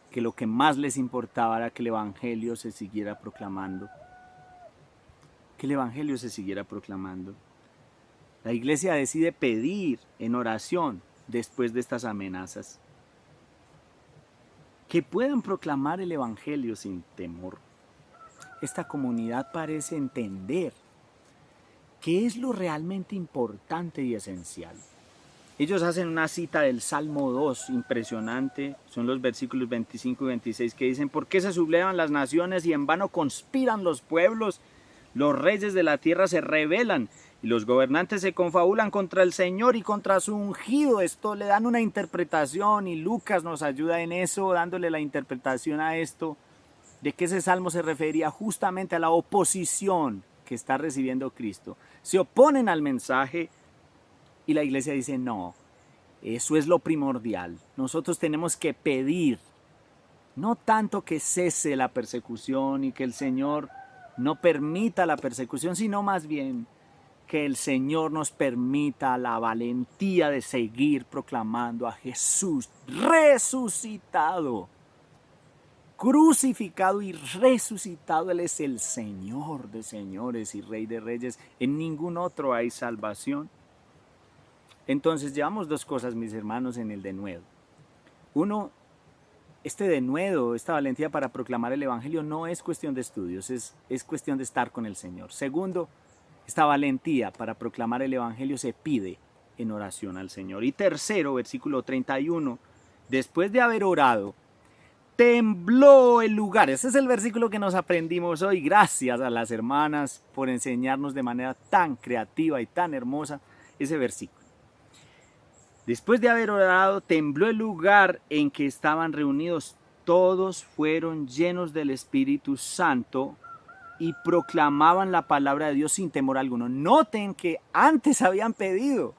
[SPEAKER 3] que lo que más les importaba era que el Evangelio se siguiera proclamando. Que el Evangelio se siguiera proclamando. La iglesia decide pedir en oración después de estas amenazas. que puedan proclamar el Evangelio sin temor. Esta comunidad parece entender qué es lo realmente importante y esencial. Ellos hacen una cita del Salmo 2 impresionante, son los versículos 25 y 26 que dicen: ¿por qué se sublevan las naciones y en vano conspiran los pueblos? Los reyes de la tierra se rebelan y los gobernantes se confabulan contra el Señor y contra su ungido. Esto le dan una interpretación y Lucas nos ayuda en eso, dándole la interpretación a esto, de que ese salmo se refería justamente a la oposición que está recibiendo Cristo. Se oponen al mensaje y la iglesia dice: no, eso es lo primordial. Nosotros tenemos que pedir, no tanto que cese la persecución y que el Señor no permita la persecución, sino más bien que el Señor nos permita la valentía de seguir proclamando a Jesús resucitado, crucificado y resucitado. Él es el Señor de señores y Rey de reyes. En ningún otro hay salvación. Entonces llevamos dos cosas, mis hermanos, en el denuedo. Uno, este denuedo, esta valentía para proclamar el Evangelio no es cuestión de estudios, es cuestión de estar con el Señor. Segundo, esta valentía para proclamar el Evangelio se pide en oración al Señor. Y tercero, versículo 31, después de haber orado, tembló el lugar. Ese es el versículo que nos aprendimos hoy. Gracias a las hermanas por enseñarnos de manera tan creativa y tan hermosa ese versículo. Después de haber orado, tembló el lugar en que estaban reunidos. Todos fueron llenos del Espíritu Santo y proclamaban la palabra de Dios sin temor alguno. Noten que antes habían pedido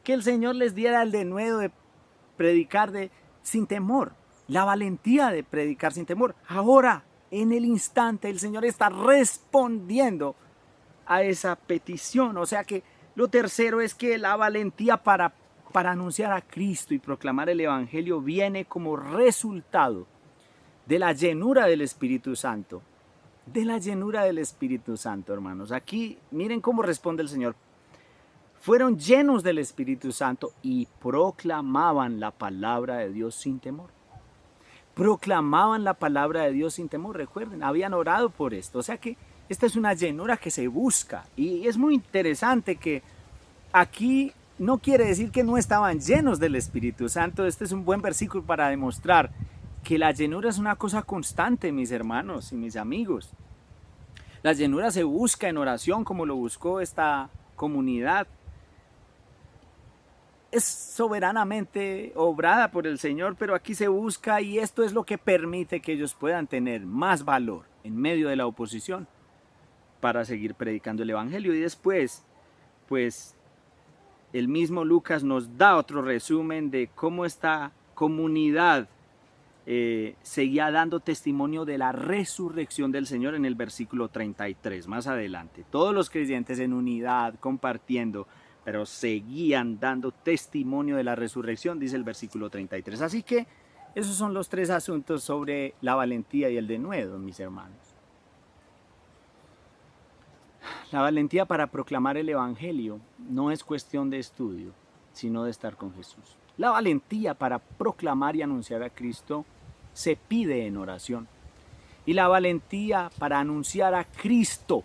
[SPEAKER 3] que el Señor les diera el denuedo de predicar sin temor, la valentía de predicar sin temor. Ahora, en el instante, el Señor está respondiendo a esa petición. O sea que lo tercero es que la valentía para anunciar a Cristo y proclamar el Evangelio viene como resultado de la llenura del Espíritu Santo. De la llenura del Espíritu Santo, hermanos. Aquí miren cómo responde el Señor. Fueron llenos del Espíritu Santo y proclamaban la palabra de Dios sin temor. Proclamaban la palabra de Dios sin temor. Recuerden, habían orado por esto. O sea que esta es una llenura que se busca. Y es muy interesante que aquí no quiere decir que no estaban llenos del Espíritu Santo. Este es un buen versículo para demostrar que la llenura es una cosa constante, mis hermanos y mis amigos. La llenura se busca en oración, como lo buscó esta comunidad. Es soberanamente obrada por el Señor, pero aquí se busca, y esto es lo que permite que ellos puedan tener más valor en medio de la oposición para seguir predicando el Evangelio. Y después, pues, el mismo Lucas nos da otro resumen de cómo esta comunidad seguía dando testimonio de la resurrección del Señor en el versículo 33, más adelante. Todos los creyentes en unidad, compartiendo, pero seguían dando testimonio de la resurrección, dice el versículo 33. Así que esos son los tres asuntos sobre la valentía y el denuedo, mis hermanos. La valentía para proclamar el Evangelio no es cuestión de estudio, sino de estar con Jesús. La valentía para proclamar y anunciar a Cristo se pide en oración. Y la valentía para anunciar a Cristo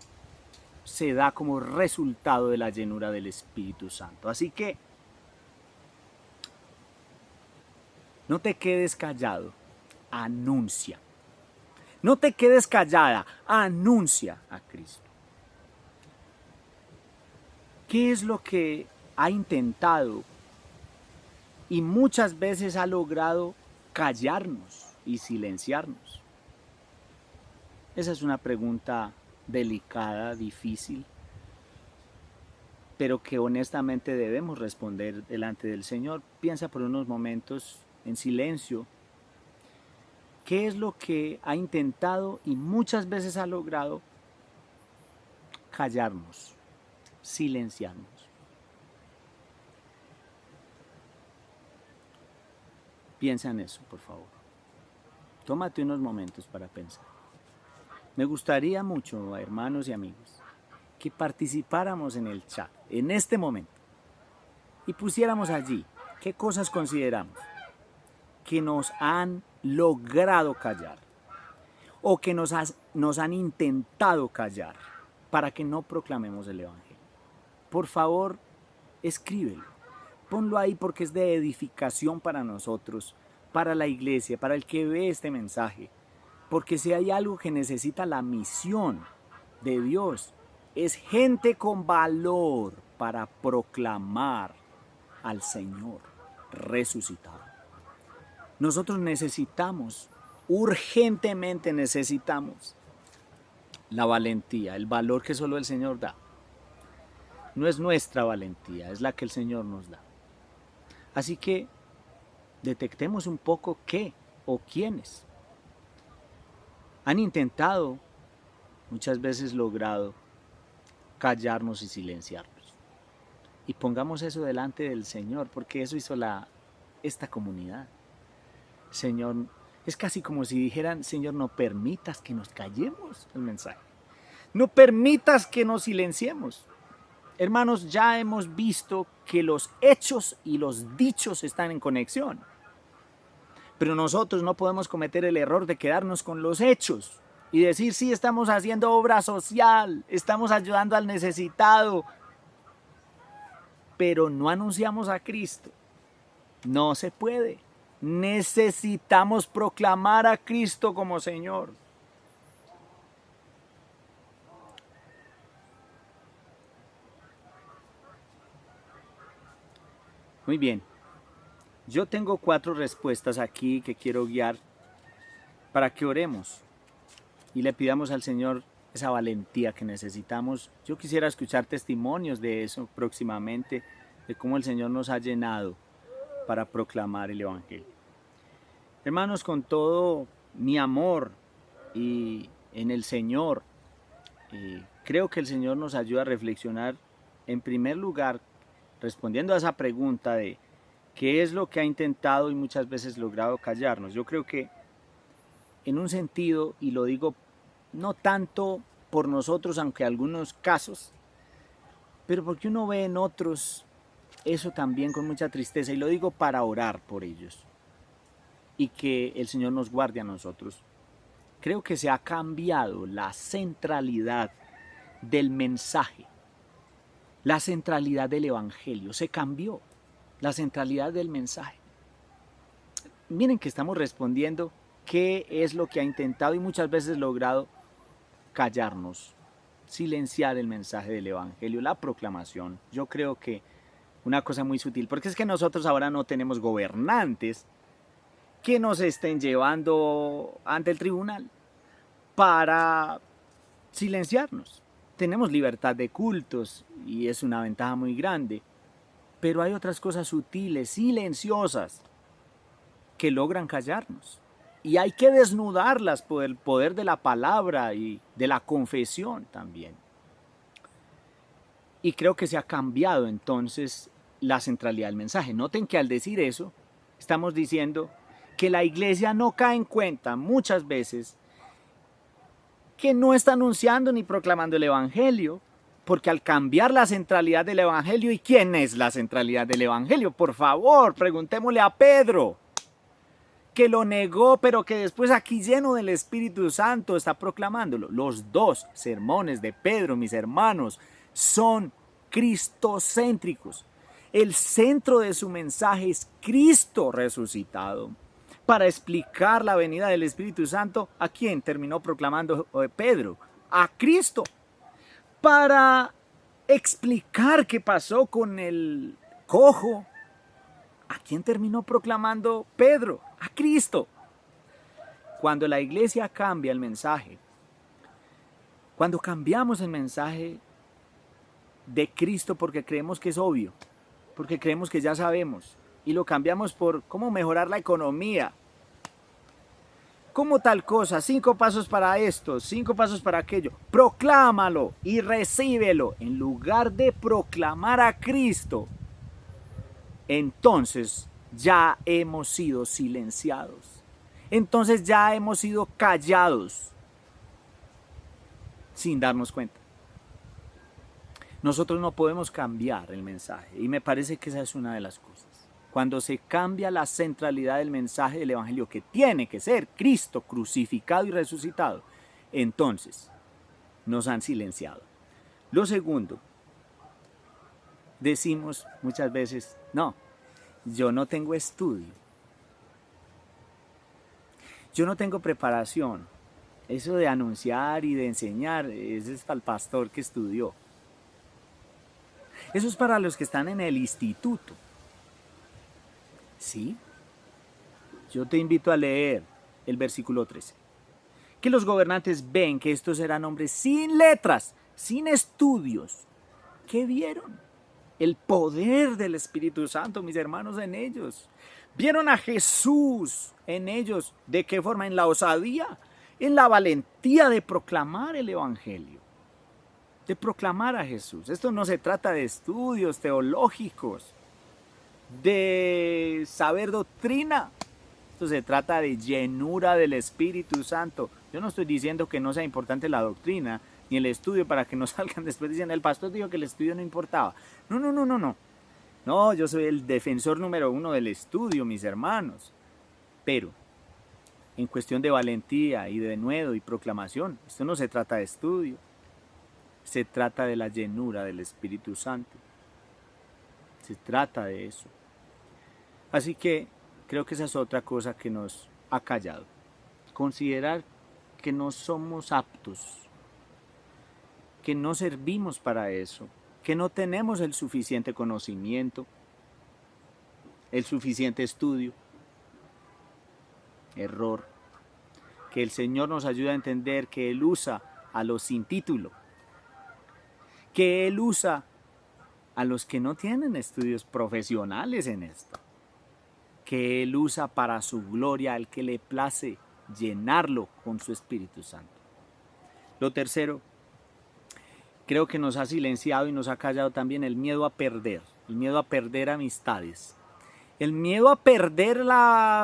[SPEAKER 3] se da como resultado de la llenura del Espíritu Santo. Así que no te quedes callado, anuncia. No te quedes callada, anuncia a Cristo. ¿Qué es lo que ha intentado y muchas veces ha logrado callarnos y silenciarnos? Esa es una pregunta delicada, difícil, pero que honestamente debemos responder delante del Señor. Piensa por unos momentos en silencio. ¿Qué es lo que ha intentado y muchas veces ha logrado callarnos, silenciarnos? Piensa en eso, por favor. Tómate unos momentos para pensar. Me gustaría mucho, hermanos y amigos, que participáramos en el chat, en este momento, y pusiéramos allí qué cosas consideramos que nos han logrado callar o que nos han intentado callar para que no proclamemos el Evangelio. Por favor, escríbelo, ponlo ahí porque es de edificación para nosotros, para la iglesia, para el que ve este mensaje. Porque si hay algo que necesita la misión de Dios, es gente con valor para proclamar al Señor resucitado. Nosotros necesitamos, urgentemente necesitamos la valentía, el valor que solo el Señor da. No es nuestra valentía, es la que el Señor nos da. Así que detectemos un poco qué o quiénes han intentado, muchas veces logrado, callarnos y silenciarnos. Y pongamos eso delante del Señor, porque eso hizo esta comunidad. Señor, es casi como si dijeran, Señor, no permitas que nos callemos el mensaje. No permitas que nos silenciemos. Hermanos, ya hemos visto que los hechos y los dichos están en conexión. Pero nosotros no podemos cometer el error de quedarnos con los hechos y decir, sí, estamos haciendo obra social, estamos ayudando al necesitado, pero no anunciamos a Cristo. No se puede. Necesitamos proclamar a Cristo como Señor. Muy bien. Yo tengo 4 respuestas aquí que quiero guiar para que oremos y le pidamos al Señor esa valentía que necesitamos. Yo quisiera escuchar testimonios de eso próximamente, de cómo el Señor nos ha llenado para proclamar el Evangelio. Hermanos, con todo mi amor y en el Señor, creo que el Señor nos ayuda a reflexionar, en primer lugar, respondiendo a esa pregunta de ¿qué es lo que ha intentado y muchas veces logrado callarnos? Yo creo que en un sentido, y lo digo no tanto por nosotros, aunque en algunos casos, pero porque uno ve en otros eso también con mucha tristeza, y lo digo para orar por ellos y que el Señor nos guarde a nosotros. Creo que se ha cambiado la centralidad del mensaje, la centralidad del Evangelio, se cambió. La centralidad del mensaje. Miren que estamos respondiendo qué es lo que ha intentado y muchas veces logrado callarnos, silenciar el mensaje del Evangelio, la proclamación. Yo creo que una cosa muy sutil, porque es que nosotros ahora no tenemos gobernantes que nos estén llevando ante el tribunal para silenciarnos. Tenemos libertad de cultos y es una ventaja muy grande. Pero hay otras cosas sutiles, silenciosas, que logran callarnos. Y hay que desnudarlas por el poder de la palabra y de la confesión también. Y creo que se ha cambiado entonces la centralidad del mensaje. Noten que al decir eso, estamos diciendo que la iglesia no cae en cuenta muchas veces que no está anunciando ni proclamando el Evangelio. Porque al cambiar la centralidad del Evangelio, ¿y quién es la centralidad del Evangelio? Por favor, preguntémosle a Pedro, que lo negó, pero que después aquí lleno del Espíritu Santo está proclamándolo. Los 2 sermones de Pedro, mis hermanos, son cristocéntricos. El centro de su mensaje es Cristo resucitado. Para explicar la venida del Espíritu Santo, ¿a quién terminó proclamando Pedro? A Cristo. Para explicar qué pasó con el cojo, ¿a quién terminó proclamando Pedro? A Cristo. Cuando la iglesia cambia el mensaje, cuando cambiamos el mensaje de Cristo porque creemos que es obvio, porque creemos que ya sabemos, y lo cambiamos por cómo mejorar la economía, ¿cómo tal cosa? 5 pasos para esto, 5 pasos para aquello. Proclámalo y recíbelo. En lugar de proclamar a Cristo, entonces ya hemos sido silenciados. Entonces ya hemos sido callados sin darnos cuenta. Nosotros no podemos cambiar el mensaje y me parece que esa es una de las cosas. cuando se cambia la centralidad del mensaje del Evangelio, que tiene que ser Cristo crucificado y resucitado, entonces nos han silenciado. Lo segundo, decimos muchas veces, no, yo no tengo estudio, yo no tengo preparación. Eso de anunciar y de enseñar, ese es para el pastor que estudió. Eso es para los que están en el instituto. ¿Sí? Yo te invito a leer el versículo 13. Que los gobernantes ven que estos eran hombres sin letras, sin estudios. ¿Qué vieron? El poder del Espíritu Santo, mis hermanos, en ellos. Vieron a Jesús en ellos. ¿De qué forma? En la osadía, en la valentía de proclamar el Evangelio. De proclamar a Jesús. Esto no se trata de estudios teológicos, de saber doctrina. Esto se trata de llenura del Espíritu Santo. Yo no estoy diciendo que no sea importante la doctrina ni el estudio para que no salgan después diciendo el pastor dijo que el estudio no importaba. No. No, yo soy el defensor número 1 del estudio, mis hermanos. Pero en cuestión de valentía y de denuedo y proclamación, esto no se trata de estudio. Se trata de la llenura del Espíritu Santo. Se trata de eso. Así que creo que esa es otra cosa que nos ha callado. Considerar que no somos aptos, que no servimos para eso, que no tenemos el suficiente conocimiento, el suficiente estudio. Error. Que el Señor nos ayude a entender que Él usa a los sin título, que Él usa a los que no tienen estudios profesionales en esto, que Él usa para su gloria al que le place llenarlo con su Espíritu Santo. Lo tercero, creo que nos ha silenciado y nos ha callado también el miedo a perder amistades, el miedo a perder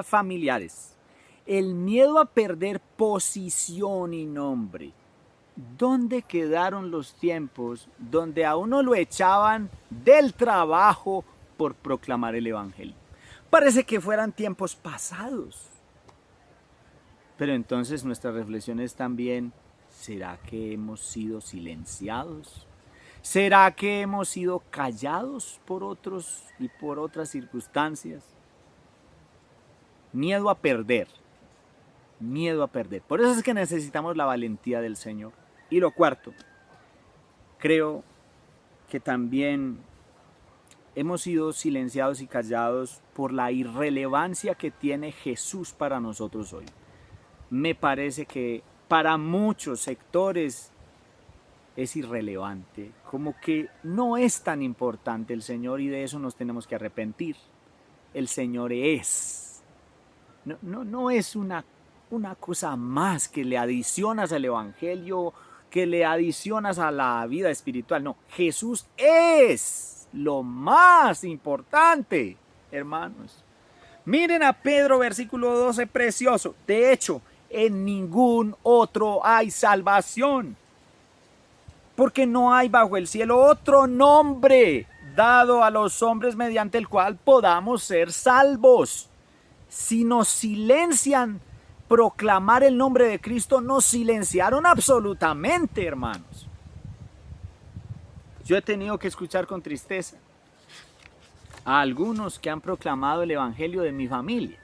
[SPEAKER 3] familiares, el miedo a perder posición y nombre. ¿Dónde quedaron los tiempos donde a uno lo echaban del trabajo por proclamar el Evangelio? Parece que fueran tiempos pasados. Pero entonces nuestra reflexión es también, ¿será que hemos sido silenciados? ¿Será que hemos sido callados por otros y por otras circunstancias? Miedo a perder. Miedo a perder. Por eso es que necesitamos la valentía del Señor. Y lo cuarto, creo que también hemos sido silenciados y callados por la irrelevancia que tiene Jesús para nosotros hoy. Me parece que para muchos sectores es irrelevante, como que no es tan importante el Señor y de eso nos tenemos que arrepentir. El Señor es. No es una cosa más que le adicionas al Evangelio, que le adicionas a la vida espiritual. No, Jesús es lo más importante, hermanos. Miren a Pedro, versículo 12, precioso. De hecho, en ningún otro hay salvación, porque no hay bajo el cielo otro nombre dado a los hombres mediante el cual podamos ser salvos. Si nos silencian proclamar el nombre de Cristo, nos silenciaron absolutamente, hermanos. Yo he tenido que escuchar con tristeza a algunos que han proclamado el evangelio de mi familia,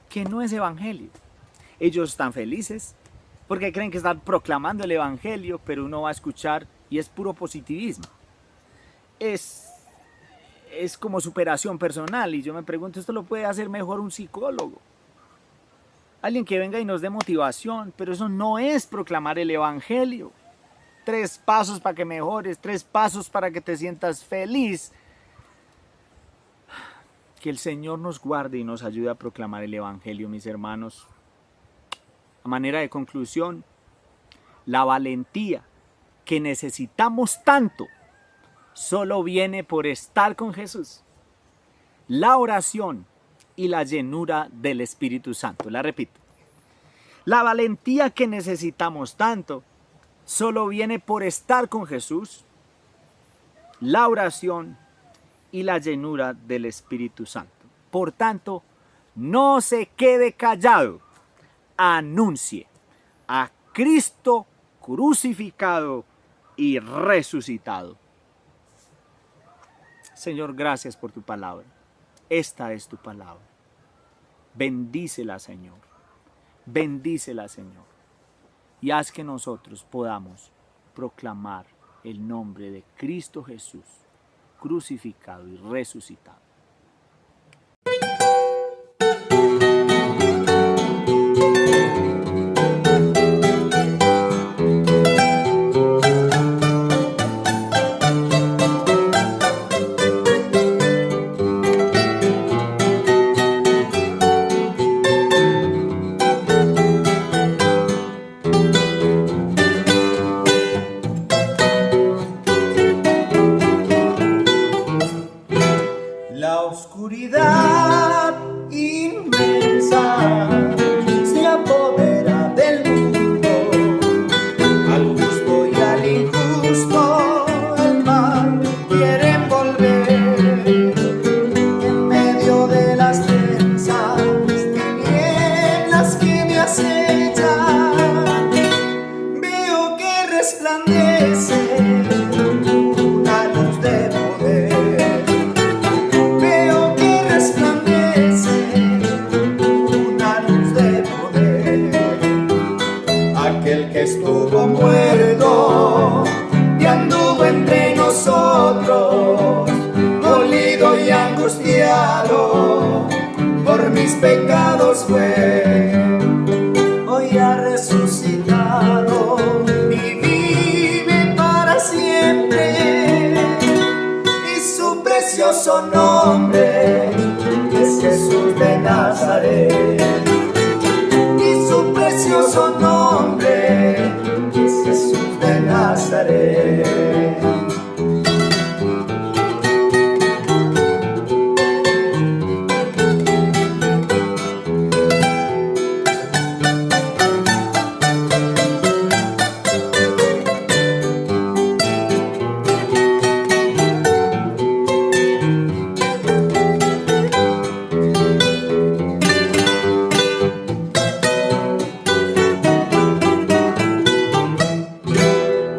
[SPEAKER 3] que no es evangelio. Ellos están felices porque creen que están proclamando el evangelio, pero uno va a escuchar y es puro positivismo. Es como superación personal y yo me pregunto, ¿esto lo puede hacer mejor un psicólogo? Alguien que venga y nos dé motivación, pero eso no es proclamar el evangelio. 3 pasos para que mejores, 3 pasos para que te sientas feliz. Que el Señor nos guarde y nos ayude a proclamar el evangelio, mis hermanos. A manera de conclusión, la valentía que necesitamos tanto solo viene por estar con Jesús. La oración y la llenura del Espíritu Santo. La repito. La valentía que necesitamos tanto solo viene por estar con Jesús, la oración y la llenura del Espíritu Santo. Por tanto, no se quede callado, anuncie a Cristo crucificado y resucitado. Señor, gracias por tu palabra. Esta es tu palabra. Bendícela, Señor. Bendícela, Señor. Y haz que nosotros podamos proclamar el nombre de Cristo Jesús, crucificado y resucitado.
[SPEAKER 1] La oscuridad inmensa se apodera del mundo, al justo y al injusto el mal quiere envolver. En medio de las densas tinieblas que me acechan, veo que resplandece una luz de poder. Estuvo muerto y anduvo entre nosotros, molido y angustiado, por mis pecados fue. Hoy ha resucitado y vive para siempre, y su precioso nombre es Jesús de Nazaret. Y su precioso nombre es Jesús de Nazaret.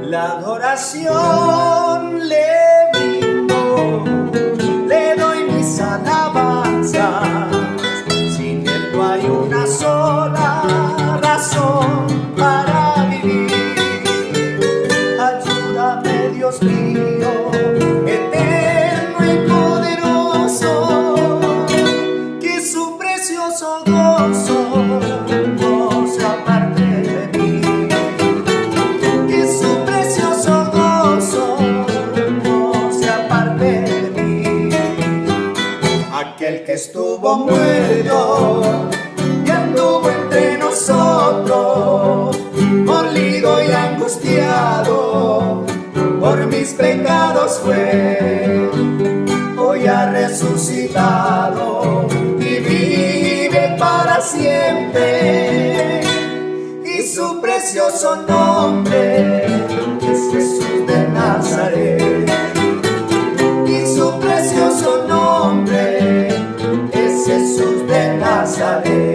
[SPEAKER 1] La adoración le brindo, le doy mis alabanzas. Sin él no hay una sola razón para vivir. Ayúdame, Dios mío, eterno y poderoso, que su precioso gozo no se aparte de mí. Aquel que estuvo muerto y anduvo entre nosotros, molido y angustiado, por mis pecados fue. Hoy ha resucitado y vive para siempre, y su precioso nombre es Jesús de Nazaret. Y su precioso nombre es Jesús de Nazaret.